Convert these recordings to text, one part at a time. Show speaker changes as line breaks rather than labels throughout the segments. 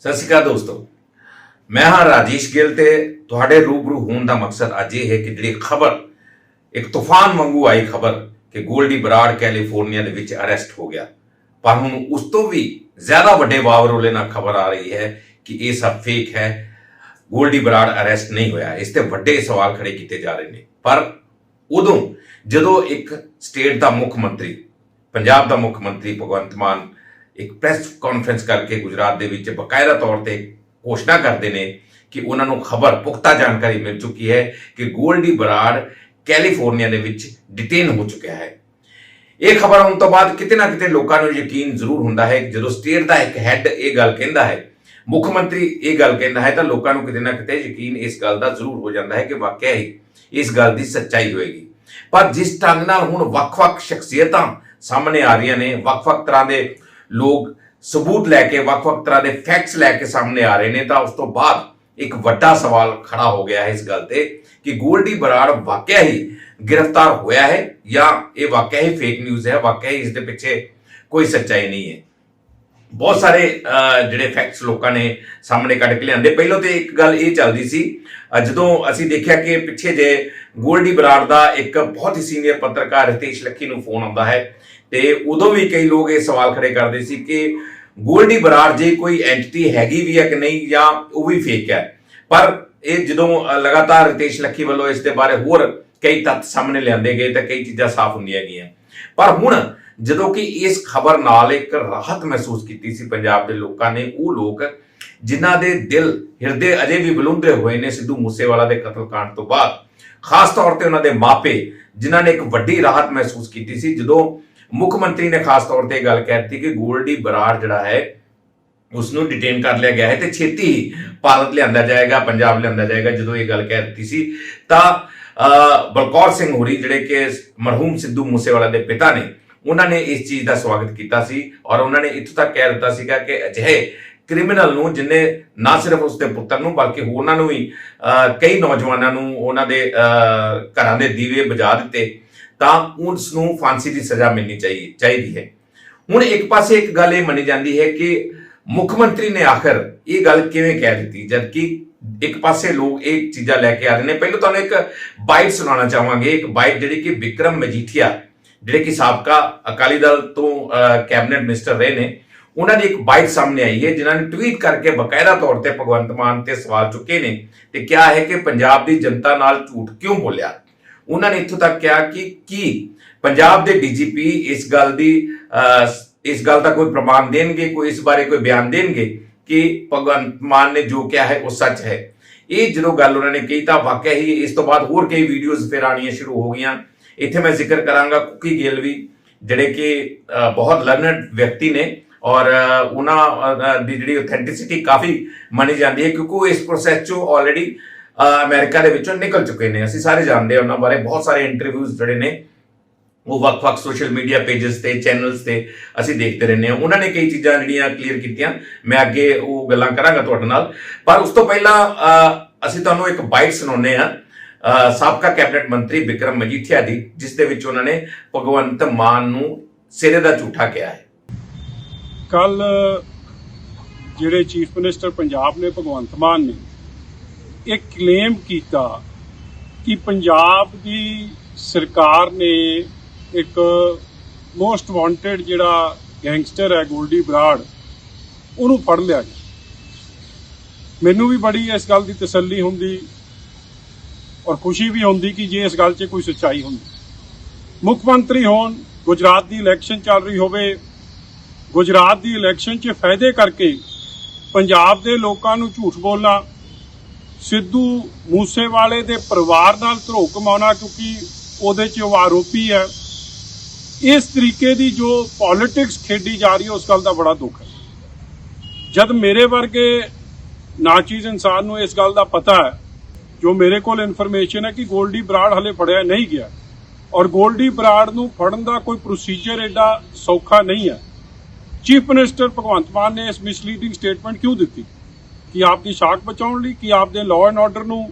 ਸਤਿ ਸ਼੍ਰੀ ਅਕਾਲ ਦੋਸਤੋ, मैं हाँ राजेश गिल ते तुहाडे रूबरू होने का मकसद अज ये है कि जी खबर एक तूफान वांगू आई खबर कि गोल्डी बराड़ कैलीफोर्निया दे विच अरेस्ट हो गया। पर हुण उस तो भी ज्यादा वड्डे वावरोले नाल खबर आ रही है कि ये सब फेक है, गोल्डी बराड़ अरेस्ट नहीं होया। इस ते वड्डे सवाल खड़े किए जा रहे हैं। पर उदों जदों एक स्टेट का मुख मंत्री, पंजाब का मुख मंत्री भगवंत मान एक प्रैस कॉन्फ्रेंस करके गुजरात दे विच बकायदा तौर पर घोषणा करते हैं कि उन्होंने खबर पुख्ता जानकारी मिल चुकी है कि गोल्डी बराड़ कैलीफोर्निया दे विच डिटेन हो चुका है। ये खबर आने तो बाद किते ना किते लोगों को यकीन जरूर होंदा है जो स्टेट का एक हैड ये गल कहता है, मुख्यमंत्री ये गल कहता है, तो लोगों को किते ना किते यकीन इस गल का जरूर हो जाता है कि वाकई ही इस गल की सच्चाई होएगी। पर जिस ढंग नाल हुण वख-वख शख्सियतां सामने आ रही ने, वख-वख तरह के लोग सबूत लैके वख-वख तरह के फैक्ट्स लैके सामने आ रहे हैं, तो उस तो बाद एक वड्डा सवाल खड़ा हो गया है इस गल ते कि गोल्डी बराड़ वाकई ही गिरफ्तार होया है या ये वाकई ही फेक न्यूज़ है, वाकई इस दे पिछे कोई सच्चाई नहीं है। बहुत सारे जिहड़े फैक्ट्स लोगों ने सामने कढ़ के लियाते। पहलों तो एक गल ये चलती सी जदों असीं देखिया कि पिछे जे गोल्डी बराड़ का एक बहुत ही सीनियर पत्रकार रितेश लखी नूं फोन आउंदा है, ते उदों भी कई लोग ये सवाल खड़े करते सी कि गोल्डी बराड़ जे कोई एंटिटी हैगी भी है कि नहीं या वह भी फेक है। पर ये जदों लगातार रितेश लखी वालों इस दे बारे होर कई तत्थ सामने लियाते गए तो कई चीज़ां साफ होंदियां गईयां। पर हुण जदों कि इस खबर नाल एक राहत महसूस की सी पंजाब के लोगों ने, वो लोग जिन्हां दे दिल हिरदे अजे भी बलुंदे हुए ने सिद्धू मूसेवाला के कतलकांड तो बाद, खास तौर पर उन्होंने मापे जिन्हां ने एक वड्डी राहत महसूस की सी जदों मुख्यमंत्री ने खास तौर पर गल कह दी कि गोल्डी बराड़ जिहड़ा है उसनूं डिटेन कर लिया गया है तो छेती ही भारत लिया जाएगा, पंजाब लिया जाएगा। जो ये गल कह दी सी तां बलकौर सिंह होरी जिहड़े कि मरहूम सिद्धू मूसेवाला के पिता ने, उन्होंने इस चीज़ का स्वागत किया और उन्होंने इत्थों तक कह दिता सीगा कि अजिहे क्रिमिनल नूं जिन्हें ना सिर्फ उसके पुत्र नूं बल्कि होरनां नूं भी कई नौजवानों नूं उन्हां दे घरां दे दीवे बुझा दिते तां उसनूं फांसी की सज़ा मिलनी चाहिए है। हुण एक पासे एक गल ये मनी जाती है कि मुख्यमंत्री ने आखिर ये गल किवें कह दी, जबकि एक पासे लोग एक चीज़ां लैके आ रहे हैं। पहले तुहानूं एक बाइट सुनाना चाहांगे, एक बाइट जिहड़ी कि विक्रम मजीठिया जिहड़े कि साबका अकाली दल तो कैबिनेट मिनिस्टर रहे ने, उन्होंने एक बाइट सामने आई है जिन्होंने ट्वीट करके बकायदा तौर पर भगवंत मान से सवाल चुके ने ते क्या है कि पंजाब की जनता नाल झूठ क्यों बोलिया। उन्होंने इत्थों तक कहा कि पंजाब के डीजीपी इस गल का कोई प्रमाण देंगे, कोई इस बारे कोई बयान देंगे कि भगवंत मान ने जो क्या है वो सच है। ये जो गल उन्होंने कही तो वाकई ही इस तो बाद होर कई वीडियोज़ फिर आनियां शुरू हो गई। इत्थे मैं जिक्र करांगा कुकी गिल भी जिहड़े कि बहुत लर्नड व्यक्ति ने और उन्हां दी जिहड़ी ऑथेंटिसिटी काफ़ी मनी जाती है क्योंकि इस प्रोसैस चों ऑलरेडी अमेरिका के विचों निकल चुके हैं। असीं सारे जानते हैं उन्हां बारे, बहुत सारे इंटरव्यूज़ जिहड़े ने वो वख-वख सोशल मीडिया पेजेस ते चैनल्स ते असीं देखते रहने। उन्होंने कई चीज़ां जिहड़ियां क्लीयर कीतियां, मैं अगे वो गल्लां करांगा तुहाडे नाल। पर उस तो पहला असीं तुहानूं एक बाइट सुणाउने आ साबका कैबिनेट मंत्री विक्रम मजीठिया दी, जिस दे विच उन्होंने भगवंत मान नूं सिरे दा झूठा कहा है।
कल जिहड़े चीफ मिनिस्टर पंजाब ने भगवंत मान ने एक क्लेम किया कि पंजाब की सरकार ने एक मोस्ट वांटेड जिहड़ा गैंगस्टर है गोल्डी बराड़ उन्होंने फड़ लिया। मैनू भी बड़ी इस गल की तसल्ली होंदी और खुशी भी होंदी कि जे इस गल च कोई सच्चाई होंदी। मुख्यमंत्री होन, गुजरात की इलैक्शन चल रही होवे, गुजरात की इलैक्शन च फायदे करके पंजाब के लोगों को झूठ बोलना, सिद्धू मूसेवाले के परिवार नाल धरोह कमाना क्योंकि उहदे च वो आरोपी है, इस तरीके की जो पॉलिटिक्स खेडी जा रही है उस गल का बड़ा दुख है। जब मेरे वर्गे नाचीज़ इंसान को इस गल का पता है, जो मेरे को इन्फॉर्मेशन है कि गोल्डी बराड़ हले फड़िया नहीं गया और गोल्डी बराड़ नूं फड़न का कोई प्रोसीजर एडा सौखा नहीं है। चीफ मिनिस्टर भगवंत मान ने इस मिसलीडिंग स्टेटमेंट क्यों दी कि आपकी शाख बचाने लई, कि आपके लॉ एंड ऑर्डर नूं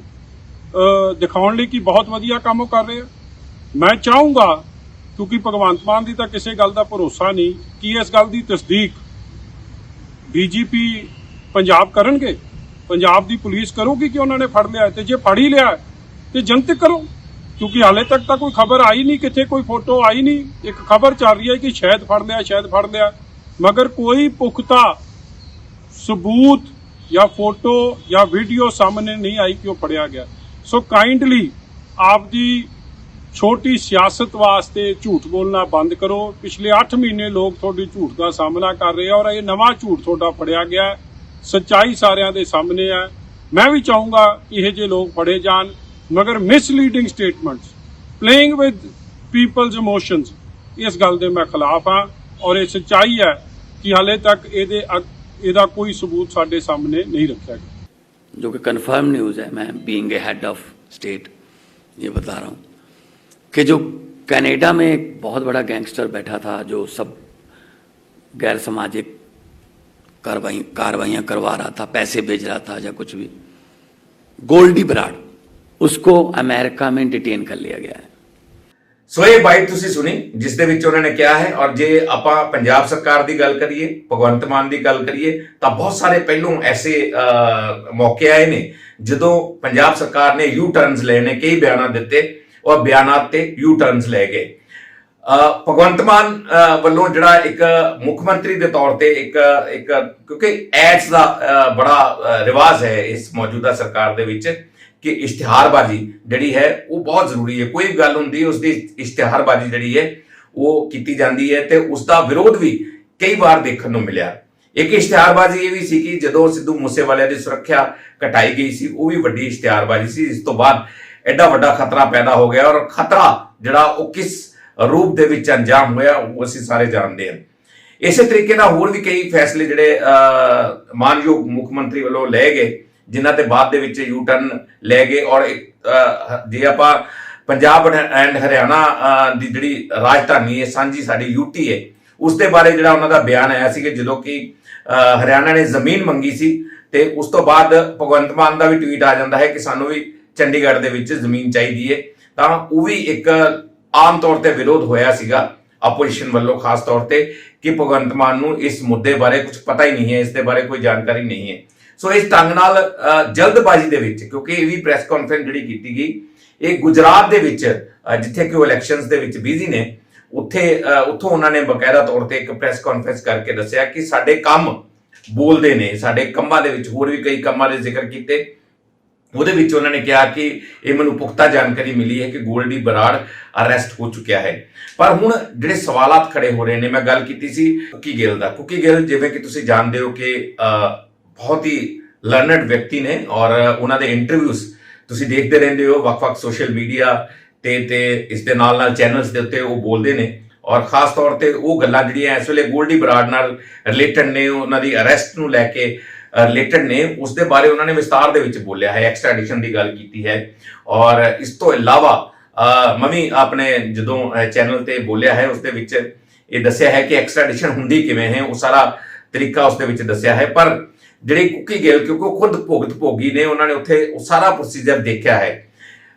दिखाने लई कि बहुत वधिया काम कर रहे हैं। मैं चाहूँगा क्योंकि भगवंत मान की तो किसी गल का भरोसा नहीं कि इस गल की तस्दीक डीजीपी ਪੰਜਾਬ ਕਰਨਗੇ? ਪੰਜਾਬ ਦੀ ਪੁਲਿਸ ਕਰੂਗੀ ਕਿ ਉਹਨਾਂ ਨੇ ਫੜ ਲਿਆ? ਤੇ ਜੇ ਫੜ ਹੀ ਲਿਆ ਤੇ ਜਨਤਕ ਕਰੋ, ਕਿਉਂਕਿ ਹਾਲੇ ਤੱਕ ਤਾਂ ਕੋਈ ਖਬਰ ਆਈ ਨਹੀਂ, ਕਿਤੇ ਕੋਈ ਫੋਟੋ ਆਈ ਨਹੀਂ। ਇੱਕ ਖਬਰ ਚੱਲ ਰਹੀ ਹੈ ਕਿ ਸ਼ਾਇਦ ਫੜ ਲਿਆ, ਸ਼ਾਇਦ ਫੜ ਲਿਆ, ਮਗਰ ਕੋਈ ਪੁਖਤਾ ਸਬੂਤ ਜਾਂ ਫੋਟੋ ਜਾਂ ਵੀਡੀਓ ਸਾਹਮਣੇ ਨਹੀਂ ਆਈ ਕਿ ਉਹ ਫੜਿਆ ਗਿਆ। ਸੋ ਕਾਈਂਡਲੀ ਆਪਦੀ ਛੋਟੀ ਸਿਆਸਤ ਵਾਸਤੇ ਝੂਠ ਬੋਲਣਾ ਬੰਦ ਕਰੋ। ਪਿਛਲੇ 8 ਮਹੀਨੇ ਲੋਕ ਤੁਹਾਡੀ ਝੂਠ ਦਾ ਸਾਹਮਣਾ ਕਰ ਰਹੇ ਆ ਔਰ ਇਹ ਨਵਾਂ ਝੂਠ ਤੁਹਾਡਾ ਫੜਿਆ ਗਿਆ। ਸੱਚਾਈ ਸਾਰਿਆਂ ਦੇ ਸਾਹਮਣੇ ਹੈ। ਮੈਂ ਵੀ ਚਾਹੂੰਗਾ ਕਿ ਇਹ ਜਿਹੇ ਲੋਕ ਫੜੇ ਜਾਣ, ਮਗਰ misleading statements, playing with peoples emotions, ਇਸ ਗੱਲ ਦੇ ਮੈਂ ਖਿਲਾਫ ਹਾਂ। ਔਰ ਇਹ ਸੱਚਾਈ ਹੈ ਕਿ ਹਾਲੇ ਤੱਕ ਇਹਦਾ ਕੋਈ सबूत साढ़े सामने नहीं रखा गया,
जो कि कंफर्म न्यूज़ है। मैं being a head of state ये बता रहा हूँ कि जो कनाडा में एक बहुत बड़ा गैंगस्टर बैठा था जो सब गैर सामाजिक कार्रवाइयाँ करवा रहा था, पैसे भेज रहा था या कुछ भी, गोल्डी बराड़, उसको अमेरिका में डिटेन कर लिया गया है।
ਸੋ ਇਹ ਬਾਈਟ ਤੁਸੀਂ ਸੁਣੀ ਜਿਸ ਦੇ ਵਿੱਚ ਉਹਨਾਂ ਨੇ ਕਿਹਾ ਹੈ। ਔਰ ਜੇ ਆਪਾਂ ਪੰਜਾਬ ਸਰਕਾਰ ਦੀ ਗੱਲ ਕਰੀਏ, ਭਗਵੰਤ ਮਾਨ ਦੀ ਗੱਲ ਕਰੀਏ, ਤਾਂ ਬਹੁਤ ਸਾਰੇ ਪਹਿਲੋਂ ਐਸੇ ਮੌਕੇ ਆਏ ਨੇ ਜਦੋਂ ਪੰਜਾਬ ਸਰਕਾਰ ਨੇ ਯੂ ਟਰਨਸ ਲਏ ਨੇ, ਕਈ ਬਿਆਨਾਂ ਦਿੱਤੇ ਔਰ ਬਿਆਨਾਂ ਤੇ ਯੂ ਟਰਨਸ ਲੈ ਗਏ। ਭਗਵੰਤ ਮਾਨ ਵੱਲੋਂ ਜਿਹੜਾ ਇੱਕ ਮੁੱਖ ਮੰਤਰੀ ਦੇ ਤੌਰ ਤੇ ਇੱਕ ਕਿਉਂਕਿ ਐਡਸ ਦਾ ਬੜਾ ਰਿਵਾਜ ਹੈ ਇਸ ਮੌਜੂਦਾ ਸਰਕਾਰ ਦੇ ਵਿੱਚ ਕਿ ਇਸ਼ਤਿਹਾਰਬਾਜ਼ੀ ਜਿਹੜੀ ਹੈ ਉਹ ਬਹੁਤ ਜ਼ਰੂਰੀ ਹੈ। ਕੋਈ ਗੱਲ ਹੁੰਦੀ ਹੈ ਉਸ ਦੀ ਇਸ਼ਤਿਹਾਰਬਾਜ਼ੀ ਜਿਹੜੀ ਹੈ ਉਹ ਕੀਤੀ ਜਾਂਦੀ ਹੈ ਤੇ ਉਸ ਦਾ ਵਿਰੋਧ ਵੀ ਕਈ ਵਾਰ ਦੇਖਣ ਨੂੰ ਮਿਲਿਆ। ਇੱਕ ਇਸ਼ਤਿਹਾਰਬਾਜ਼ੀ ਇਹ ਵੀ ਸੀ ਕਿ ਜਦੋਂ ਸਿੱਧੂ ਮੂਸੇਵਾਲੇ ਦੀ ਸੁਰੱਖਿਆ ਘਟਾਈ ਗਈ ਸੀ, ਉਹ ਵੀ ਵੱਡੀ ਇਸ਼ਤਿਹਾਰਬਾਜ਼ੀ ਸੀ। ਇਸ ਤੋਂ ਬਾਅਦ ਐਡਾ ਵੱਡਾ ਖਤਰਾ ਪੈਦਾ ਹੋ ਗਿਆ ਔਰ ਖਤਰਾ ਜਿਹੜਾ ਉਹ ਕਿਸ ਰੂਪ ਦੇ ਵਿੱਚ ਅੰਜਾਮ ਹੋਇਆ ਉਹ ਅਸੀਂ ਸਾਰੇ ਜਾਣਦੇ ਹਾਂ। ਇਸੇ ਤਰੀਕੇ ਨਾਲ ਹੋਰ ਵੀ ਕਈ ਫੈਸਲੇ ਜਿਹੜੇ ਮਾਨਯੋਗ ਮੁੱਖ ਮੰਤਰੀ ਵੱਲੋਂ ਲਏ ਗਏ, ਜਿਨ੍ਹਾਂ ਤੇ ਬਾਅਦ ਦੇ ਵਿੱਚ ਯੂ ਟਰਨ ਲੈ ਗਏ। ਔਰ ਜੇ ਆਪਾਂ ਪੰਜਾਬ ਐਂਡ ਹਰਿਆਣਾ ਦੀ ਜਿਹੜੀ ਰਾਜਧਾਨੀ ਹੈ, ਸਾਂਝੀ ਸਾਡੀ ਯੂਟੀ ਹੈ, ਉਸ ਦੇ ਬਾਰੇ ਜਿਹੜਾ ਉਹਨਾਂ ਦਾ ਬਿਆਨ ਆਇਆ ਸੀ ਕਿ ਜਦੋਂ ਕਿ ਹਰਿਆਣਾ ਨੇ ਜ਼ਮੀਨ ਮੰਗੀ ਸੀ ਤੇ ਉਸ ਤੋਂ ਬਾਅਦ ਭਗਵੰਤ ਮਾਨ ਦਾ ਵੀ ਟਵੀਟ ਆ ਜਾਂਦਾ ਹੈ ਕਿ ਸਾਨੂੰ ਵੀ ਚੰਡੀਗੜ੍ਹ ਦੇ ਵਿੱਚ ਜ਼ਮੀਨ ਚਾਹੀਦੀ ਹੈ, ਤਾਂ ਉਹ ਵੀ ਇੱਕ ਆਮ ਤੌਰ ਤੇ ਵਿਰੋਧ ਹੋਇਆ ਸੀਗਾ ਆਪੋਜੀਸ਼ਨ ਵੱਲੋਂ, ਖਾਸ ਤੌਰ ਤੇ ਕਿ ਭਗਵੰਤ ਮਾਨ ਨੂੰ ਇਸ ਮੁੱਦੇ ਬਾਰੇ ਕੁਝ ਪਤਾ ਹੀ ਨਹੀਂ ਹੈ, ਇਸ ਦੇ ਬਾਰੇ ਕੋਈ ਜਾਣਕਾਰੀ ਨਹੀਂ ਹੈ। ਸੋ ਇਸ ਢੰਗ ਨਾਲ ਜਲਦਬਾਜ਼ੀ ਦੇ ਵਿੱਚ, ਕਿਉਂਕਿ ਇਹ ਵੀ ਪ੍ਰੈਸ ਕਾਨਫਰੰਸ ਜਿਹੜੀ ਕੀਤੀ ਗਈ ਇਹ ਗੁਜਰਾਤ ਦੇ ਵਿੱਚ ਜਿੱਥੇ ਕਿ ਉਹ ਇਲੈਕਸ਼ਨਸ ਦੇ ਵਿੱਚ ਬਿਜ਼ੀ ਨੇ, ਉੱਥੋਂ ਉਹਨਾਂ ਨੇ ਬਕਾਇਦਾ ਤੌਰ ਤੇ ਇੱਕ ਪ੍ਰੈਸ ਕਾਨਫਰੰਸ ਕਰਕੇ ਦੱਸਿਆ ਕਿ ਸਾਡੇ ਕੰਮ ਬੋਲਦੇ ਨੇ, ਸਾਡੇ ਕੰਮਾਂ ਦੇ ਵਿੱਚ ਹੋਰ ਵੀ ਕਈ ਕੰਮਾਂ ਦੇ ਜ਼ਿਕਰ ਕੀਤੇ। ਉਹਦੇ ਵਿੱਚ ਉਹਨਾਂ ਨੇ ਕਿਹਾ ਕਿ ਇਹ ਮੈਨੂੰ ਪੁਖਤਾ ਜਾਣਕਾਰੀ ਮਿਲੀ ਹੈ ਕਿ ਗੋਲਡੀ ਬਰਾੜ ਅਰੈਸਟ ਹੋ ਚੁੱਕਿਆ ਹੈ। ਪਰ ਹੁਣ ਜਿਹੜੇ ਸਵਾਲਾਤ ਖੜੇ ਹੋ ਰਹੇ ਨੇ, ਮੈਂ ਗੱਲ ਕੀਤੀ ਸੀ ਕੁਕੀ ਗਿੱਲ ਦਾ। ਕੁਕੀ ਗਿੱਲ ਜਿਵੇਂ ਕਿ ਤੁਸੀਂ ਜਾਣਦੇ ਹੋ ਕਿ ਬਹੁਤ ਹੀ ਲਰਨਡ ਵਿਅਕਤੀ ਨੇ ਔਰ ਉਹਨਾਂ ਦੇ ਇੰਟਰਵਿਊਜ਼ ਤੁਸੀਂ ਦੇਖਦੇ ਰਹਿੰਦੇ ਹੋ ਵੱਖ-ਵੱਖ ਸੋਸ਼ਲ ਮੀਡੀਆ ਤੇ ਇਸ ਦੇ ਨਾਲ ਚੈਨਲਸ ਦੇ ਉੱਤੇ ਉਹ ਬੋਲਦੇ ਨੇ। ਔਰ ਖਾਸ ਤੌਰ ਤੇ ਉਹ ਗੱਲਾਂ ਜਿਹੜੀਆਂ ਇਸ ਵੇਲੇ ਗੋਲਡੀ ਬਰਾੜ ਨਾਲ ਰਿਲੇਟਡ ਨੇ, ਉਹਨਾਂ ਦੀ ਅਰੈਸਟ ਨੂੰ ਲੈ ਕੇ ਰਿਲੇਟਡ ਨੇ, ਉਸ ਦੇ ਬਾਰੇ ਉਹਨਾਂ ਨੇ ਵਿਸਤਾਰ ਦੇ ਵਿੱਚ ਬੋਲਿਆ ਹੈ, ਐਕਸਟ੍ਰੈਡੀਸ਼ਨ ਦੀ ਗੱਲ ਕੀਤੀ ਹੈ। ਔਰ ਇਸ ਤੋਂ ਇਲਾਵਾ ਮੈਂ ਵੀ ਆਪਣੇ ਜਦੋਂ ਚੈਨਲ ਤੇ ਬੋਲਿਆ ਹੈ ਉਸ ਦੇ ਵਿੱਚ ਇਹ ਦੱਸਿਆ ਹੈ ਕਿ ਐਕਸਟ੍ਰੈਡੀਸ਼ਨ ਹੁੰਦੀ ਕਿਵੇਂ ਹੈ, ਉਹ ਸਾਰਾ ਤਰੀਕਾ ਉਸ ਦੇ ਵਿੱਚ ਦੱਸਿਆ ਹੈ। ਪਰ ਜਿਹੜੇ ਕੁਕੀ ਗਿੱਲ, ਕਿਉਂਕਿ ਉਹ ਖੁਦ ਭੁਗਤ ਭੋਗੀ ਨੇ, ਉਹਨਾਂ ਨੇ ਉੱਥੇ ਉਹ ਸਾਰਾ ਪ੍ਰੋਸੀਜਰ ਦੇਖਿਆ ਹੈ,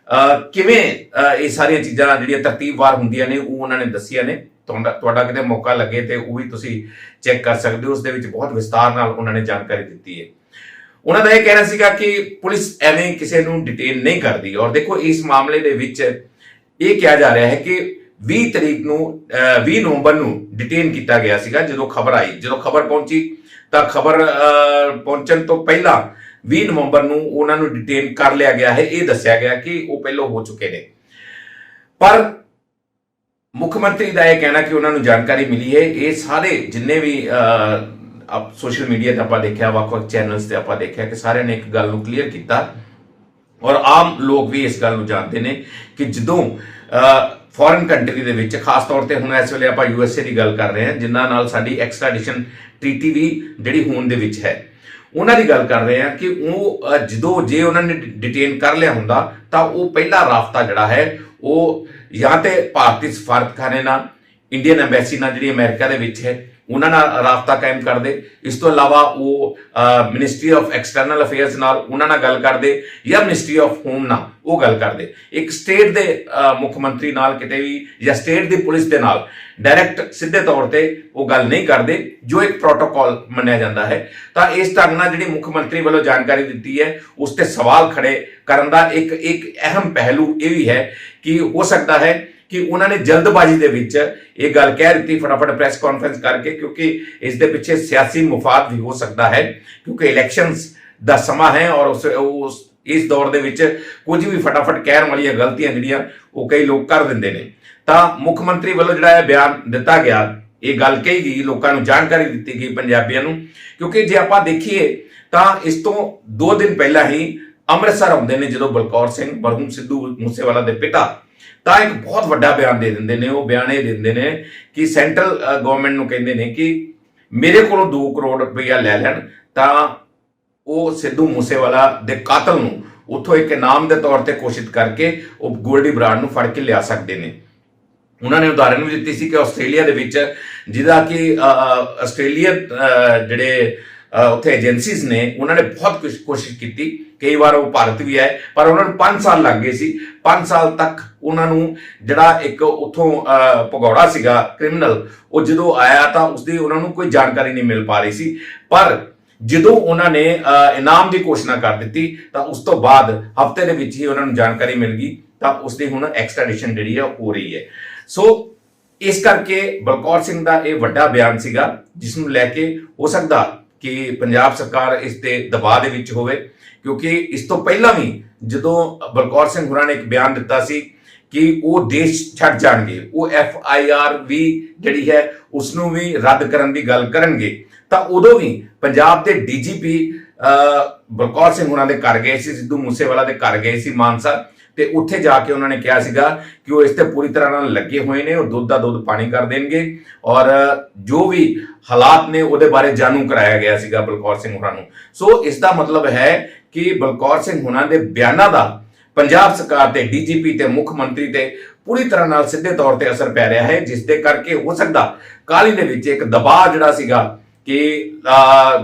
ਕਿਵੇਂ ਇਹ ਸਾਰੀਆਂ ਚੀਜ਼ਾਂ ਜਿਹੜੀਆਂ ਤਰਤੀਬਵਾਰ ਹੁੰਦੀਆਂ ਨੇ ਉਹ ਉਹਨਾਂ ਨੇ ਦੱਸੀਆਂ ਨੇ। ਤੁਹਾਡਾ ਕਿਤੇ ਮੌਕਾ ਲੱਗੇ ਤੇ ਉਹ ਵੀ ਤੁਸੀਂ ਚੈੱਕ ਕਰ ਸਕਦੇ ਹੋ, ਉਸ ਦੇ ਵਿੱਚ ਬਹੁਤ ਵਿਸਤਾਰ ਨਾਲ ਉਹਨਾਂ ਨੇ ਜਾਣਕਾਰੀ ਦਿੱਤੀ ਹੈ। ਉਹਨਾਂ ਦਾ ਇਹ ਕਹਿਣਾ ਸੀਗਾ ਕਿ ਪੁਲਿਸ ਐਵੇਂ ਕਿਸੇ ਨੂੰ ਡਿਟੇਨ ਨਹੀਂ ਕਰਦੀ। ਔਰ ਦੇਖੋ ਇਸ ਮਾਮਲੇ ਦੇ ਵਿੱਚ ਇਹ ਕਿਹਾ ਜਾ ਰਿਹਾ ਹੈ ਕਿ 20 ਨਵੰਬਰ ਨੂੰ ਡਿਟੇਨ ਕੀਤਾ ਗਿਆ ਸੀਗਾ ਜਦੋਂ ਖਬਰ ਆਈ। ਜਦੋਂ ਖਬਰ ਪਹੁੰਚੀ ਤਾਂ ਖਬਰ ਪਹੁੰਚਣ ਤੋਂ ਪਹਿਲਾਂ 20 ਨਵੰਬਰ ਨੂੰ ਉਹਨਾਂ ਨੂੰ ਡਿਟੇਨ ਕਰ ਲਿਆ ਗਿਆ ਹੈ, ਇਹ ਦੱਸਿਆ ਗਿਆ ਕਿ ਉਹ ਪਹਿਲਾਂ ਹੋ ਚੁੱਕੇ ਨੇ। ਪਰ ਮੁੱਖ ਮੰਤਰੀ ਦਾ ਇਹ ਕਹਿਣਾ ਕਿ ਉਹਨਾਂ ਨੂੰ ਜਾਣਕਾਰੀ ਮਿਲੀ ਹੈ। ਇਹ ਸਾਰੇ ਜਿੰਨੇ ਵੀ ਸੋਸ਼ਲ ਮੀਡੀਆ ਤੇ ਆਪਾਂ ਦੇਖਿਆ, ਵੱਖ-ਵੱਖ ਚੈਨਲਸ ਤੇ ਆਪਾਂ ਦੇਖਿਆ ਕਿ ਸਾਰਿਆਂ ਨੇ ਇੱਕ ਗੱਲ ਨੂੰ ਕਲੀਅਰ ਕੀਤਾ ਔਰ ਆਮ ਲੋਕ ਵੀ ਇਸ ਗੱਲ ਨੂੰ ਜਾਣਦੇ ਨੇ ਕਿ ਜਦੋਂ ਫੋਰਨ ਕੰਟਰੀ ਦੇ ਵਿੱਚ, ਖਾਸ ਤੌਰ ਤੇ ਹੁਣ ਇਸ ਵੇਲੇ ਆਪਾਂ USA ਦੀ ਗੱਲ ਕਰ ਰਹੇ ਹਾਂ, ਜਿਨ੍ਹਾਂ ਨਾਲ ਸਾਡੀ ਐਕਸਟ੍ਰੈਡੀਸ਼ਨ ਟ੍ਰੀਟੀ ਵੀ ਜਿਹੜੀ ਹੋਣ ਦੇ ਵਿੱਚ ਹੈ, ਉਹਨਾਂ ਦੀ ਗੱਲ ਕਰ ਰਹੇ ਹਾਂ ਕਿ ਉਹ ਜੇ ਉਹਨਾਂ ਨੇ ਡਿਟੇਨ ਕਰ ਲਿਆ ਹੁੰਦਾ ਤਾਂ ਉਹ ਪਹਿਲਾ ਰਾਬਤਾ ਜਿਹੜਾ ਹੈ ਉਹ ਜਾਂ ਤੇ ਭਾਰਤੀ ਸਫਾਰਤਖਾਨੇ ਨਾਲ, ਇੰਡੀਅਨ ਐਮਬੈਸੀ ਨਾਲ ਜਿਹੜੀ ਅਮਰੀਕਾ ਦੇ ਵਿੱਚ ਹੈ, ਉਹਨਾਂ ਨਾਲ ਰਾਬਤਾ ਕਾਇਮ ਕਰਦੇ, ਇਸ ਤੋਂ ਇਲਾਵਾ ਉਹ ਮਿਨਿਸਟਰੀ ਆਫ ਐਕਸਟਰਨਲ ਅਫੇਅਰਸ ਨਾਲ ਉਹਨਾਂ ਨਾਲ ਗੱਲ ਕਰਦੇ ਜਾਂ ਮਿਨਿਸਟਰੀ ਆਫ ਹੋਮ ਨਾਲ ਉਹ ਗੱਲ ਕਰਦੇ। ਇੱਕ ਸਟੇਟ ਦੇ ਮੁੱਖ ਮੰਤਰੀ ਨਾਲ ਕਿਤੇ ਵੀ ਜਾਂ ਸਟੇਟ ਦੀ ਪੁਲਿਸ ਦੇ ਨਾਲ ਡਾਇਰੈਕਟ ਸਿੱਧੇ ਤੌਰ ਤੇ ਉਹ ਗੱਲ ਨਹੀਂ ਕਰਦੇ, ਜੋ ਇੱਕ ਪ੍ਰੋਟੋਕਾਲ ਮੰਨਿਆ ਜਾਂਦਾ ਹੈ। ਤਾਂ ਇਸ ਢੰਗ ਨਾਲ ਜਿਹੜੀ ਮੁੱਖ ਮੰਤਰੀ ਵੱਲੋਂ ਜਾਣਕਾਰੀ ਦਿੱਤੀ ਹੈ ਉਸ ਤੇ ਸਵਾਲ ਖੜੇ ਕਰਨ ਦਾ ਇੱਕ ਅਹਿਮ ਪਹਿਲੂ ਇਹ ਵੀ ਹੈ ਕਿ ਹੋ ਸਕਦਾ ਹੈ ਕਿ ਉਹਨਾਂ ਨੇ ਜਲਦਬਾਜ਼ੀ ਦੇ ਵਿੱਚ ਇਹ ਗੱਲ ਕਹਿ ਦਿੱਤੀ ਫਟਾਫਟ ਪ੍ਰੈਸ ਕਾਨਫਰੰਸ ਕਰਕੇ, ਕਿਉਂਕਿ ਇਸ ਦੇ ਪਿੱਛੇ ਸਿਆਸੀ ਮੁਫਾਦ ਵੀ ਹੋ ਸਕਦਾ ਹੈ, ਕਿਉਂਕਿ ਇਲੈਕਸ਼ਨਸ ਦਾ ਸਮਾਂ ਹੈ ਔਰ ਉਸ ਇਸ ਦੌਰ ਦੇ ਵਿੱਚ ਕੁਝ ਵੀ ਫਟਾਫਟ ਕਹਿਣ ਵਾਲੀਆਂ ਗਲਤੀਆਂ ਜਿਹੜੀਆਂ ਉਹ ਕਈ ਲੋਕ ਕਰ ਦਿੰਦੇ ਨੇ। ਤਾਂ ਮੁੱਖ ਮੰਤਰੀ ਵੱਲੋਂ ਜਿਹੜਾ ਇਹ ਬਿਆਨ ਦਿੱਤਾ ਗਿਆ, ਇਹ ਗੱਲ ਕਹੀ ਗਈ, ਲੋਕਾਂ ਨੂੰ ਜਾਣਕਾਰੀ ਦਿੱਤੀ ਗਈ ਪੰਜਾਬੀਆਂ ਨੂੰ, ਕਿਉਂਕਿ ਜੇ ਆਪਾਂ ਦੇਖੀਏ ਤਾਂ ਇਸ ਤੋਂ 2 ਦਿਨ ਪਹਿਲਾਂ ਹੀ ਅੰਮ੍ਰਿਤਸਰ ਆਉਂਦੇ ਨੇ ਜਦੋਂ ਬਲਕੌਰ ਸਿੰਘ ਮਰਹੂਮ ਸਿੱਧੂ ਮੂਸੇਵਾਲਾ ਦੇ ਪਿਤਾ, ਤਾਂ ਇੱਕ ਬਹੁਤ ਵੱਡਾ ਬਿਆਨ ਦੇ ਦਿੰਦੇ ਨੇ। ਉਹ ਬਿਆਨ ਇਹ ਦਿੰਦੇ ਨੇ ਕਿ ਸੈਂਟਰਲ ਗਵਰਨਮੈਂਟ ਨੂੰ ਕਹਿੰਦੇ ਨੇ ਕਿ ਮੇਰੇ ਕੋਲੋਂ 2 ਕਰੋੜ ਰੁਪਈਆ ਲੈ ਲੈਣ ਤਾਂ ਉਹ ਸਿੱਧੂ ਮੂਸੇਵਾਲਾ ਦੇ ਕਾਤਲ ਨੂੰ ਉੱਥੋਂ ਇੱਕ ਇਨਾਮ ਦੇ ਤੌਰ ਤੇ ਘੋਸ਼ਿਤ ਕਰਕੇ ਉਹ ਗੋਲਡੀ ਬਰਾੜ ਨੂੰ ਫੜ ਕੇ ਲਿਆ ਸਕਦੇ ਨੇ। ਉਹਨਾਂ ਨੇ ਉਦਾਹਰਨ ਵੀ ਦਿੱਤੀ ਸੀ ਕਿ ਆਸਟ੍ਰੇਲੀਆ ਦੇ ਵਿੱਚ ਜਿਹਦਾ ਕਿ ਆਸਟ੍ਰੇਲੀਆ ਜਿਹੜੇ ਉੱਥੇ ਏਜੰਸੀਜ਼ ਨੇ ਉਹਨਾਂ ਨੇ ਬਹੁਤ ਕੁਝ ਕੋਸ਼ਿਸ਼ ਕੀਤੀ, ਕਈ ਵਾਰ ਉਹ ਭਾਰਤ ਵੀ ਆਏ ਪਰ ਉਹਨਾਂ ਨੂੰ 5 ਸਾਲ ਲੱਗ ਗਏ ਸੀ। 5 ਸਾਲ ਤੱਕ ਉਹਨਾਂ ਨੂੰ ਜਿਹੜਾ ਇੱਕ ਉੱਥੋਂ ਭਗੌੜਾ ਸੀਗਾ ਕ੍ਰਿਮੀਨਲ, ਉਹ ਜਦੋਂ ਆਇਆ ਤਾਂ ਉਸਦੀ ਉਹਨਾਂ ਨੂੰ ਕੋਈ ਜਾਣਕਾਰੀ ਨਹੀਂ ਮਿਲ ਪਾ ਰਹੀ ਸੀ। ਪਰ ਜਦੋਂ ਉਹਨਾਂ ਨੇ ਇਨਾਮ ਦੀ ਘੋਸ਼ਣਾ ਕਰ ਦਿੱਤੀ ਤਾਂ ਉਸ ਤੋਂ ਬਾਅਦ ਹਫ਼ਤੇ ਦੇ ਵਿੱਚ ਹੀ ਉਹਨਾਂ ਨੂੰ ਜਾਣਕਾਰੀ ਮਿਲ ਗਈ, ਤਾਂ ਉਸਦੀ ਹੁਣ ਐਕਸਟ੍ਰੈਡੀਸ਼ਨ ਜਿਹੜੀ ਹੈ ਹੋ ਰਹੀ ਹੈ। ਸੋ ਇਸ ਕਰਕੇ ਬਲਕੌਰ ਸਿੰਘ ਦਾ ਇਹ ਵੱਡਾ ਬਿਆਨ ਸੀਗਾ, ਜਿਸ ਨੂੰ ਲੈ ਕੇ ਹੋ ਸਕਦਾ ਕਿ ਪੰਜਾਬ ਸਰਕਾਰ ਇਸ ਤੇ ਦਬਾਅ ਦੇ ਵਿੱਚ ਹੋਵੇ, ਕਿਉਂਕਿ ਇਸ ਤੋਂ ਪਹਿਲਾਂ ਵੀ ਜਦੋਂ ਬਲਕੌਰ ਸਿੰਘ ਹੋਰਾਂ ਨੇ ਇੱਕ ਬਿਆਨ ਦਿੱਤਾ ਸੀ ਕਿ ਉਹ ਦੇਸ਼ ਛੱਡ ਜਾਣਗੇ, ਉਹ FIR ਵੀ ਜਿਹੜੀ ਹੈ ਉਸ ਨੂੰ ਵੀ ਰੱਦ ਕਰਨ ਦੀ ਗੱਲ ਕਰਨਗੇ, ਤਾਂ ਉਦੋਂ ਵੀ ਪੰਜਾਬ ਦੇ DGP ਬਲਕੌਰ ਸਿੰਘ ਹੋਰਾਂ ਦੇ ਘਰ ਗਏ ਸੀ, ਸਿੱਧੂ ਮੂਸੇਵਾਲਾ ਦੇ ਘਰ ਗਏ ਸੀ ਮਾਨਸਾ, ਤੇ ਉੱਥੇ ਜਾ ਕੇ ਉਹਨਾਂ ਨੇ ਕਿਹਾ ਸੀਗਾ ਕਿ ਉਹ ਇਸ ਤੇ ਪੂਰੀ ਤਰ੍ਹਾਂ ਨਾਲ ਲੱਗੇ ਹੋਏ ਨੇ, ਉਹ ਦੁੱਧ ਦਾ ਦੁੱਧ ਪਾਣੀ ਕਰ ਦੇਣਗੇ ਔਰ ਜੋ ਵੀ ਹਾਲਾਤ ਨੇ ਉਹਦੇ ਬਾਰੇ ਜਾਣੂ ਕਰਾਇਆ ਗਿਆ ਸੀਗਾ ਬਲਕੌਰ ਸਿੰਘ ਹੋਰਾਂ ਨੂੰ। ਸੋ ਇਸ ਦਾ ਮਤਲਬ ਹੈ ਕਿ ਬਲਕੌਰ ਸਿੰਘ ਹੋਰਾਂ ਦੇ ਬਿਆਨਾਂ ਦਾ ਪੰਜਾਬ ਸਰਕਾਰ ਤੇ DGP ਤੇ ਮੁੱਖ ਮੰਤਰੀ ਤੇ ਪੂਰੀ ਤਰ੍ਹਾਂ ਨਾਲ ਸਿੱਧੇ ਤੌਰ ਤੇ ਅਸਰ ਪੈ ਰਿਹਾ ਹੈ, ਜਿਸ ਦੇ ਕਰਕੇ ਹੋ ਸਕਦਾ ਕਾਹਲੀ ਦੇ ਵਿੱਚ ਇੱਕ ਦਬਾਅ ਜਿਹੜਾ ਸੀਗਾ ਕਿ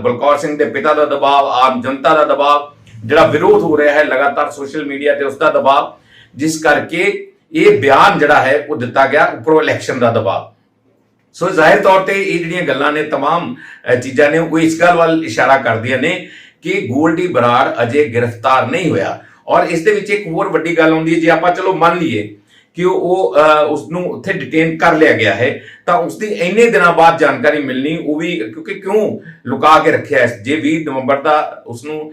ਬਲਕੌਰ ਸਿੰਘ ਦੇ ਪਿਤਾ ਦਾ ਦਬਾਅ, ਆਮ ਜਨਤਾ ਦਾ ਦਬਾਅ, ਜਿਹੜਾ ਵਿਰੋਧ ਹੋ ਰਿਹਾ ਹੈ ਲਗਾਤਾਰ ਸੋਸ਼ਲ ਮੀਡੀਆ ਤੇ ਉਸ ਦਾ ਦਬਾਅ, ਜਿਸ ਕਰਕੇ ਇਹ ਬਿਆਨ ਜਿਹੜਾ ਹੈ ਉਹ ਦਿੱਤਾ ਗਿਆ, ਉੱਪਰੋਂ ਇਲੈਕਸ਼ਨ ਦਾ ਦਬਾਅ। ਸੋ ਜ਼ਾਹਿਰ ਤੌਰ ਤੇ ਇਹ ਜਿਹੜੀਆਂ ਗੱਲਾਂ ਨੇ, तमाम ਚੀਜ਼ਾਂ ਨੇ, ਉਹ ਇਸ ਗੱਲ ਵੱਲ ਇਸ਼ਾਰਾ ਕਰਦੀਆਂ ਨੇ ਕਿ ਗੋਲਡੀ ਬਰਾੜ ਅਜੇ ਗ੍ਰਿਫਤਾਰ ਨਹੀਂ ਹੋਇਆ। ਔਰ ਇਸ ਦੇ ਵਿੱਚ ਇੱਕ ਹੋਰ ਵੱਡੀ ਗੱਲ ਆਉਂਦੀ ਹੈ, ਜੇ ਆਪਾਂ ਚਲੋ ਮੰਨ ਲਈਏ ਕਿ ਉਹ ਉਸ ਨੂੰ ਉੱਥੇ ਡਿਟੇਨ ਕਰ ਲਿਆ ਗਿਆ ਹੈ, ਤਾਂ ਉਸ ਦੀ ਇੰਨੇ ਦਿਨਾਂ ਬਾਅਦ ਜਾਣਕਾਰੀ ਮਿਲਣੀ, ਉਹ ਵੀ ਕਿਉਂਕਿ ਕਿਉਂ ਲੁਕਾ ਕੇ ਰੱਖਿਆ, ਜੇ 20 ਨਵੰਬਰ ਦਾ ਉਸ ਨੂੰ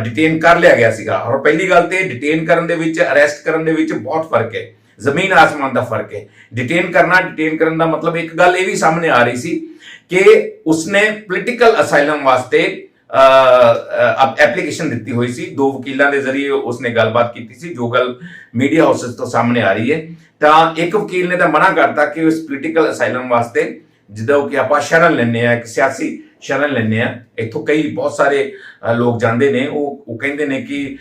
ਡਿਟੇਨ ਕਰ ਲਿਆ ਗਿਆ ਸੀਗਾ। ਔਰ ਪਹਿਲੀ ਗੱਲ ਤੇ ਡਿਟੇਨ ਕਰਨ ਦੇ ਵਿੱਚ, ਅਰੈਸਟ ਕਰਨ ਦੇ ਵਿੱਚ ਬਹੁਤ ਫਰਕ ਹੈ, ਜ਼ਮੀਨ ਆਸਮਾਨ ਦਾ ਫਰਕ ਹੈ। ਡਿਟੇਨ ਕਰਨ ਦਾ ਮਤਲਬ ਇੱਕ ਗੱਲ ਇਹ ਵੀ ਸਾਹਮਣੇ ਆ ਰਹੀ ਸੀ ਕਿ ਉਸਨੇ ਪੋਲੀਟੀਕਲ ਅਸਾਈਲਮ ਵਾਸਤੇ ਐਪਲੀਕੇਸ਼ਨ ਦਿੱਤੀ ਹੋਈ ਸੀ, 2 ਵਕੀਲਾਂ ਦੇ ਜ਼ਰੀਏ ਉਸਨੇ ਗੱਲਬਾਤ ਕੀਤੀ ਸੀ, ਜੋ ਗੱਲ ਮੀਡੀਆ ਹਾਊਸਸ ਤੋਂ ਸਾਹਮਣੇ ਆ ਰਹੀ ਹੈ। ਤਾਂ ਇੱਕ ਵਕੀਲ ਨੇ ਤਾਂ ਮਨਾ ਕਰਤਾ ਕਿ ਉਸ ਪੋਲੀਟੀਕਲ ਅਸਾਈਲਮ ਵਾਸਤੇ, ਜਿੱਦਾਂ ਕਿ ਆਪਾਂ ਸ਼ਰਨ ਲੈਂਦੇ ਆ, ਇੱਕ ਸਿਆਸੀ ਸ਼ਰਨ ਲੈਂਦੇ ਆ, ਇੱਥੋਂ ਕਈ ਬਹੁਤ ਸਾਰੇ ਲੋਕ ਜਾਂਦੇ ਨੇ, ਉਹ ਕਹਿੰਦੇ ਨੇ ਕਿ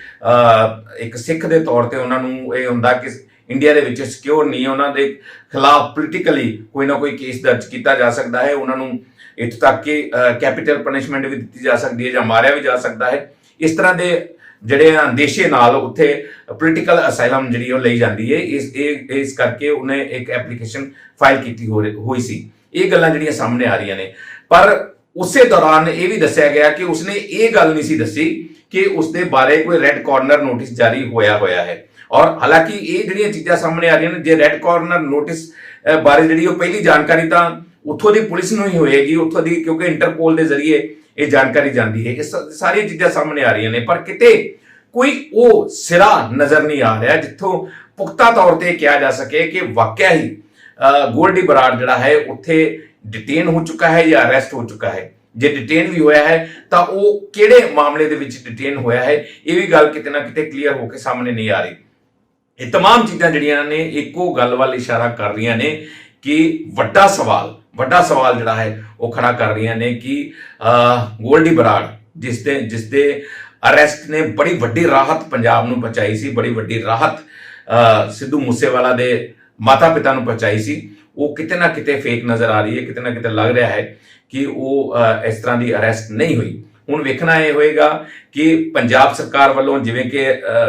ਇੱਕ ਸਿੱਖ ਦੇ ਤੌਰ ਤੇ ਉਹਨਾਂ ਨੂੰ ਇਹ ਹੁੰਦਾ ਕਿ ਇੰਡੀਆ ਦੇ ਵਿੱਚ ਸਿਕਿਉਰ ਨਹੀਂ ਹੈ, ਉਹਨਾਂ ਦੇ ਖਿਲਾਫ ਪੋਲੀਟੀਕਲੀ ਕੋਈ ਨਾ ਕੋਈ ਕੇਸ ਦਰਜ ਕੀਤਾ ਜਾ ਸਕਦਾ ਹੈ, ਉਹਨਾਂ ਨੂੰ ਇੱਥੋਂ ਤੱਕ ਕਿ ਕੈਪੀਟਲ ਪਨਿਸ਼ਮੈਂਟ ਵੀ ਦਿੱਤੀ ਜਾ ਸਕਦੀ ਹੈ ਜਾਂ ਮਾਰਿਆ ਵੀ ਜਾ ਸਕਦਾ ਹੈ। ਇਸ ਤਰ੍ਹਾਂ ਦੇ ਜਿਹੜੇ ਅੰਦੇਸ਼ੇ ਨਾਲ ਉੱਥੇ ਪੋਲੀਟੀਕਲ ਅਸਾਈਲਮ ਜਿਹੜੀ ਉਹ ਲਈ ਜਾਂਦੀ ਹੈ, ਇਸ ਕਰਕੇ ਉਹਨੇ ਇੱਕ ਐਪਲੀਕੇਸ਼ਨ ਫਾਈਲ ਕੀਤੀ ਹੋਈ ਸੀ। ਇਹ ਗੱਲਾਂ ਜਿਹੜੀਆਂ ਸਾਹਮਣੇ ਆ ਰਹੀਆਂ ਨੇ, ਪਰ ਉਸੇ ਦੌਰਾਨ ਇਹ ਵੀ ਦੱਸਿਆ ਗਿਆ ਕਿ ਉਸਨੇ ਇਹ ਗੱਲ ਨਹੀਂ ਸੀ ਦੱਸੀ ਕਿ ਉਸਦੇ ਬਾਰੇ ਕੋਈ ਰੈੱਡ ਕਾਰਨਰ ਨੋਟਿਸ ਜਾਰੀ ਹੋਇਆ ਹੈ। ਔਰ ਹਾਲਾਂਕਿ ਇਹ ਜਿਹੜੀਆਂ ਚੀਜ਼ਾਂ ਸਾਹਮਣੇ ਆ ਰਹੀਆਂ ਨੇ, ਜੇ ਰੈੱਡ ਕਾਰਨਰ ਨੋਟਿਸ ਬਾਰੇ ਜਿਹੜੀ ਉਹ ਪਹਿਲੀ ਜਾਣਕਾਰੀ ਤਾਂ ਉੱਥੋਂ ਦੀ ਪੁਲਿਸ ਨੂੰ ਹੀ ਹੋਏਗੀ, ਉੱਥੋਂ ਦੀ, ਕਿਉਂਕਿ ਇੰਟਰਪੋਲ ਦੇ ਜ਼ਰੀਏ ਇਹ ਜਾਣਕਾਰੀ ਜਾਂਦੀ ਹੈ। ਇਹ ਸਾਰੀਆਂ ਚੀਜ਼ਾਂ ਸਾਹਮਣੇ ਆ ਰਹੀਆਂ ਨੇ, ਪਰ ਕਿਤੇ ਕੋਈ ਉਹ ਸਿਰਾ ਨਜ਼ਰ ਨਹੀਂ ਆ ਰਿਹਾ ਜਿੱਥੋਂ ਪੁਖਤਾ ਤੌਰ ਤੇ ਕਿਹਾ ਜਾ ਸਕੇ ਕਿ ਵਾਕਿਆ ਹੀ ਗੋਲਡੀ ਬਰਾੜ ਜਿਹੜਾ ਹੈ ਉੱਥੇ ਡਿਟੇਨ ਹੋ ਚੁੱਕਾ ਹੈ ਜਾਂ ਅਰੈਸਟ ਹੋ ਚੁੱਕਾ ਹੈ। ਜੇ ਡਿਟੇਨ ਵੀ ਹੋਇਆ ਹੈ ਤਾਂ ਉਹ ਕਿਹੜੇ ਮਾਮਲੇ ਦੇ ਵਿੱਚ ਡਿਟੇਨ ਹੋਇਆ ਹੈ, ਇਹ ਵੀ ਗੱਲ ਕਿਤੇ ਨਾ ਕਿਤੇ ਕਲੀਅਰ ਹੋ ਕੇ ਸਾਹਮਣੇ ਨਹੀਂ ਆ ਰਹੀ। ਇਹ तमाम ਚੀਜ਼ਾਂ ਜਿਹੜੀਆਂ ਨੇ ਇੱਕੋ ਗੱਲ ਵੱਲ ਇਸ਼ਾਰਾ ਕਰ ਰਹੀਆਂ ਨੇ ਕਿ ਵੱਡਾ ਸਵਾਲ ਜਿਹੜਾ ਹੈ ਉਹ ਖੜਾ ਕਰ ਰਹੀਆਂ ਨੇ ਕਿ ਗੋਲਡੀ ਬਰਾੜ ਜਿਸ ਦੇ ਅਰੈਸਟ ਨੇ ਬੜੀ ਵੱਡੀ ਰਾਹਤ ਪੰਜਾਬ ਨੂੰ ਪਹੁੰਚਾਈ ਸੀ, ਬੜੀ ਵੱਡੀ ਰਾਹਤ ਸਿੱਧੂ ਮੂਸੇਵਾਲਾ ਦੇ ਮਾਤਾ ਪਿਤਾ ਨੂੰ ਪਹੁੰਚਾਈ ਸੀ, ਉਹ ਕਿਤੇ ਨਾ ਕਿਤੇ ਫੇਕ ਨਜ਼ਰ ਆ ਰਹੀ ਹੈ, ਕਿਤੇ ਨਾ ਕਿਤੇ ਲੱਗ ਰਿਹਾ ਹੈ ਕਿ ਉਹ ਇਸ ਤਰ੍ਹਾਂ ਦੀ ਅਰੈਸਟ ਨਹੀਂ ਹੋਈ। ਹੁਣ ਵੇਖਣਾ ਇਹ ਹੋਏਗਾ ਕਿ ਪੰਜਾਬ ਸਰਕਾਰ ਵੱਲੋਂ, ਜਿਵੇਂ ਕਿ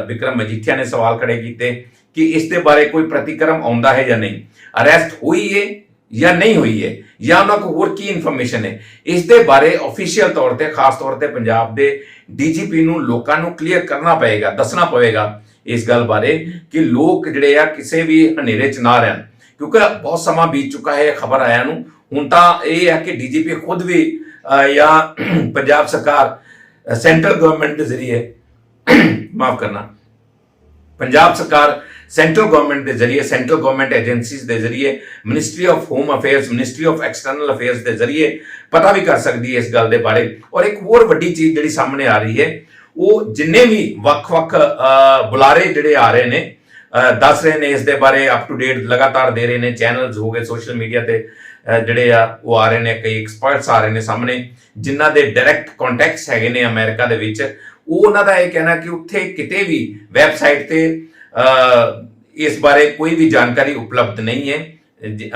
ਵਿਕਰਮ ਮਜੀਠੀਆ ਨੇ ਸਵਾਲ ਖੜੇ ਕੀਤੇ ਕਿ ਇਸ ਦੇ ਬਾਰੇ ਕੋਈ ਪ੍ਰਤੀਕਰਮ ਆਉਂਦਾ ਹੈ ਜਾਂ ਨਹੀਂ, ਅਰੈਸਟ ਹੋਈ ਹੈ ਜਾਂ ਨਹੀਂ ਹੋਈ ਹੈ, ਜਾਂ ਉਹਨਾਂ ਕੋਲ ਹੋਰ ਕੀ ਇਨਫੋਰਮੇਸ਼ਨ ਹੈ, ਇਸ ਦੇ ਬਾਰੇ ਆਫੀਸ਼ੀਅਲ ਤੌਰ ਤੇ, ਖਾਸ ਤੌਰ ਤੇ ਪੰਜਾਬ ਦੇ ਡੀਜੀਪੀ ਨੂੰ ਲੋਕਾਂ ਨੂੰ ਕਲੀਅਰ ਕਰਨਾ ਪਏਗਾ, ਦੱਸਣਾ ਪਵੇਗਾ ਇਸ ਗੱਲ ਬਾਰੇ ਕਿ ਲੋਕ ਜਿਹੜੇ ਆ ਕਿਸੇ ਵੀ ਹਨੇਰੇ 'ਚ ਨਾ ਰਹਿਣ, ਕਿਉਂਕਿ ਬਹੁਤ ਸਮਾਂ ਬੀਤ ਚੁੱਕਾ ਹੈ ਖਬਰ ਆਇਆ ਨੂੰ। ਹੁਣ ਤਾਂ ਇਹ ਹੈ ਕਿ ਡੀਜੀਪੀ ਖੁਦ ਵੀ ਜਾਂ ਪੰਜਾਬ ਸਰਕਾਰ ਸੈਂਟਰਲ ਗਵਰਨਮੈਂਟ ਦੇ ਜ਼ਰੀਏ ਮਾਫ ਕਰਨਾ, ਪੰਜਾਬ ਸਰਕਾਰ ਸੈਂਟਰਲ ਗਵਰਨਮੈਂਟ ਦੇ ਜ਼ਰੀਏ, ਸੈਂਟਰਲ ਗਵਰਨਮੈਂਟ ਏਜੰਸੀਜ਼ ਦੇ ਜ਼ਰੀਏ, ministry of home affairs, ministry of external affairs ਦੇ ਜ਼ਰੀਏ ਪਤਾ ਵੀ ਕਰ ਸਕਦੀ ਹੈ ਇਸ ਗੱਲ ਦੇ ਬਾਰੇ। ਔਰ ਇੱਕ ਹੋਰ ਵੱਡੀ ਚੀਜ਼ ਜਿਹੜੀ ਸਾਹਮਣੇ ਆ ਰਹੀ ਹੈ, ਉਹ ਜਿੰਨੇ ਵੀ ਵੱਖ-ਵੱਖ ਬੁਲਾਰੇ ਜਿਹੜੇ ਆ ਰਹੇ ਨੇ, ਦੱਸ ਰਹੇ ਨੇ ਇਸ ਦੇ ਬਾਰੇ, ਅਪ ਟੂ ਡੇਟ ਲਗਾਤਾਰ ਦੇ ਰਹੇ ਨੇ, ਚੈਨਲਸ ਹੋ ਗਏ, ਸੋਸ਼ਲ ਮੀਡੀਆ ਤੇ ਜਿਹੜੇ ਆ ਉਹ ਆ ਰਹੇ ਨੇ, ਕਈ ਐਕਸਪਰਟਸ ਆ ਰਹੇ ਨੇ ਸਾਹਮਣੇ ਜਿਨ੍ਹਾਂ ਦੇ ਡਾਇਰੈਕਟ ਕੰਟੈਕਟਸ ਹੈਗੇ ਨੇ ਅਮਰੀਕਾ ਦੇ ਵਿੱਚ। ਉਹ ਉਹਨਾਂ ਦਾ ਇਹ ਕਹਿਣਾ ਕਿ ਉੱਥੇ ਕਿਤੇ ਵੀ ਵੈਬਸਾਈਟ ਤੇ ਇਸ ਬਾਰੇ ਕੋਈ ਵੀ ਜਾਣਕਾਰੀ ਉਪਲਬਧ ਨਹੀਂ ਹੈ।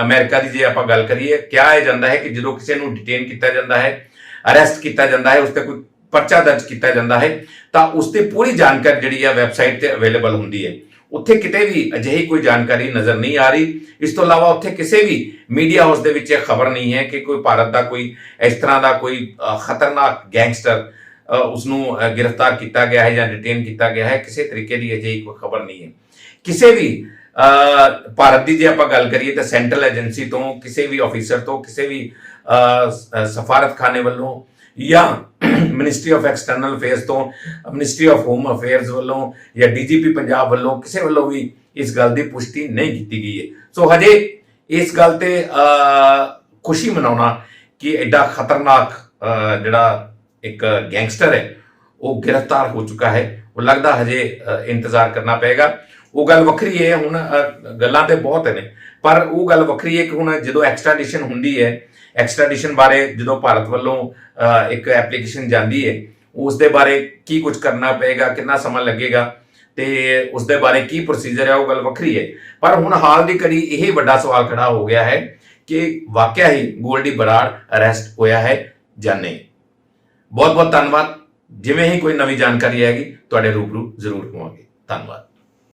ਅਮਰੀਕਾ ਦੀ ਜੇ ਆਪਾਂ ਗੱਲ ਕਰੀਏ, ਕਿਹਾ ਜਾਂਦਾ ਹੈ ਕਿ ਜਦੋਂ ਕਿਸੇ ਨੂੰ ਡਿਟੇਨ ਕੀਤਾ ਜਾਂਦਾ ਹੈ, ਅਰੈਸਟ ਕੀਤਾ ਜਾਂਦਾ ਹੈ, ਉਸ ਤੇ ਕੋਈ ਪਰਚਾ ਦਰਜ ਕੀਤਾ ਜਾਂਦਾ ਹੈ, ਤਾਂ ਉਸ ਤੇ ਪੂਰੀ ਜਾਣਕਾਰੀ ਜਿਹੜੀ ਹੈ ਵੈਬਸਾਈਟ ਤੇ ਅਵੇਲੇਬਲ ਹੁੰਦੀ ਹੈ। ਉੱਥੇ ਕਿਤੇ ਵੀ ਅਜਿਹੀ ਕੋਈ ਜਾਣਕਾਰੀ ਨਜ਼ਰ ਨਹੀਂ ਆ ਰਹੀ। ਇਸ ਤੋਂ ਇਲਾਵਾ ਉੱਥੇ ਕਿਸੇ ਵੀ ਮੀਡੀਆ ਹਾਊਸ ਦੇ ਵਿੱਚ ਇਹ ਖਬਰ ਨਹੀਂ ਹੈ ਕਿ ਕੋਈ ਭਾਰਤ ਦਾ ਕੋਈ ਇਸ ਤਰ੍ਹਾਂ ਦਾ ਕੋਈ ਖਤਰਨਾਕ ਗੈਂਗਸਟਰ ਉਸਨੂੰ ਗ੍ਰਿਫਤਾਰ ਕੀਤਾ ਗਿਆ ਹੈ ਜਾਂ ਡਿਟੇਨ ਕੀਤਾ ਗਿਆ ਹੈ। ਕਿਸੇ ਤਰੀਕੇ ਦੀ ਅਜਿਹੀ ਕੋਈ ਖਬਰ ਨਹੀਂ ਹੈ। ਕਿਸੇ ਵੀ ਭਾਰਤ ਦੀ ਜੇ ਆਪਾਂ ਗੱਲ ਕਰੀਏ ਤਾਂ ਸੈਂਟਰਲ ਏਜੰਸੀ ਤੋਂ, ਕਿਸੇ ਵੀ ਆਫੀਸਰ ਤੋਂ, ਕਿਸੇ ਵੀ ਸਫਾਰਤਖਾਨੇ ਵੱਲੋਂ ਜਾਂ ਮਿਨਿਸਟਰੀ ਆਫ ਐਕਸਟਰਨਲ ਅਫੇਅਰਸ ਤੋਂ, ਮਿਨਿਸਟਰੀ ਆਫ ਹੋਮ ਅਫੇਅਰਸ ਵੱਲੋਂ ਜਾਂ ਡੀਜੀਪੀ ਪੰਜਾਬ ਵੱਲੋਂ ਕਿਸੇ ਵੱਲੋਂ ਵੀ ਇਸ ਗੱਲ ਦੀ ਪੁਸ਼ਟੀ ਨਹੀਂ ਕੀਤੀ ਗਈ ਹੈ। ਸੋ ਹਜੇ ਇਸ ਗੱਲ ਤੇ ਖੁਸ਼ੀ ਮਨਾਉਣਾ ਕਿ ਐਡਾ ਖਤਰਨਾਕ ਜਿਹੜਾ ਇੱਕ ਗੈਂਗਸਟਰ ਹੈ ਉਹ ਗ੍ਰਿਫਤਾਰ ਹੋ ਚੁੱਕਾ ਹੈ, ਉਹ ਲੱਗਦਾ ਹਜੇ ਇੰਤਜ਼ਾਰ ਕਰਨਾ ਪਏਗਾ। ਉਹ ਗੱਲ ਵੱਖਰੀ ਹੈ, ਹੁਣ ਗੱਲਾਂ ਤੇ ਬਹੁਤ ਨੇ, ਪਰ ਉਹ ਗੱਲ ਵੱਖਰੀ ਹੈ ਕਿ ਹੁਣ ਜਦੋਂ ਐਕਸਟ੍ਰਾਡੀਸ਼ਨ ਹੁੰਦੀ ਹੈ, ਐਕਸਟ੍ਰਾਡੀਸ਼ਨ ਬਾਰੇ ਜਦੋਂ ਭਾਰਤ ਵੱਲੋਂ ਇੱਕ ਐਪਲੀਕੇਸ਼ਨ ਜਾਂਦੀ ਹੈ, ਉਸ ਦੇ ਬਾਰੇ ਕੀ ਕੁਝ ਕਰਨਾ ਪਏਗਾ, ਕਿੰਨਾ ਸਮਾਂ ਲੱਗੇਗਾ ਤੇ ਉਸ ਦੇ ਬਾਰੇ ਕੀ ਪ੍ਰੋਸੀਜਰ ਹੈ, ਉਹ ਗੱਲ ਵੱਖਰੀ ਹੈ। ਪਰ ਹੁਣ ਹਾਲ ਦੀ ਘੜੀ ਇਹ ਵੱਡਾ ਸਵਾਲ ਖੜਾ ਹੋ ਗਿਆ ਹੈ ਕਿ ਵਾਕਿਆ ਹੀ ਗੋਲਡੀ ਬਰਾੜ ਅਰੈਸਟ ਹੋਇਆ ਹੈ ਜਾਂ ਨਹੀਂ। ਬਹੁਤ ਬਹੁਤ ਧੰਨਵਾਦ। ਜਿਵੇਂ ਹੀ ਕੋਈ ਨਵੀਂ ਜਾਣਕਾਰੀ ਆਏਗੀ ਤੁਹਾਡੇ ਰੂਬਰੂ ਜ਼ਰੂਰ ਹੋਵਾਂਗੇ। ਧੰਨਵਾਦ।